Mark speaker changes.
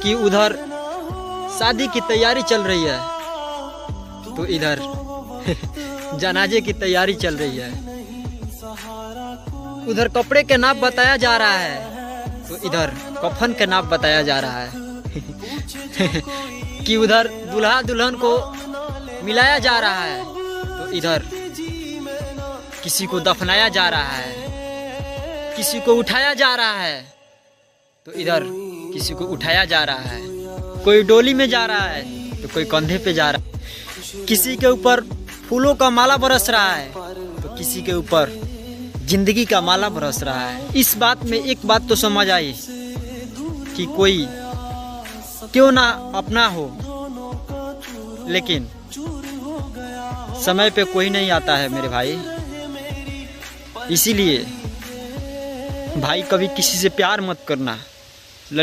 Speaker 1: कि उधर शादी की तैयारी चल रही है तो इधर जनाजे की तैयारी चल रही है। उधर कपड़े के नाप बताया जा रहा है तो इधर कफन के नाप बताया जा रहा है। कि उधर दूल्हा दुल्हन को मिलाया जा रहा है तो इधर किसी को दफनाया जा रहा है, किसी को उठाया जा रहा है तो इधर किसी को उठाया जा रहा है। कोई डोली में जा रहा है तो कोई कंधे पे जा रहा है। किसी के ऊपर फूलों का माला बरस रहा है तो किसी के ऊपर जिंदगी का माला बरस रहा है। इस बात में एक बात तो समझ आई कि कोई क्यों ना अपना हो, लेकिन समय पे कोई नहीं आता है मेरे भाई। इसीलिए भाई कभी किसी से प्यार मत करना।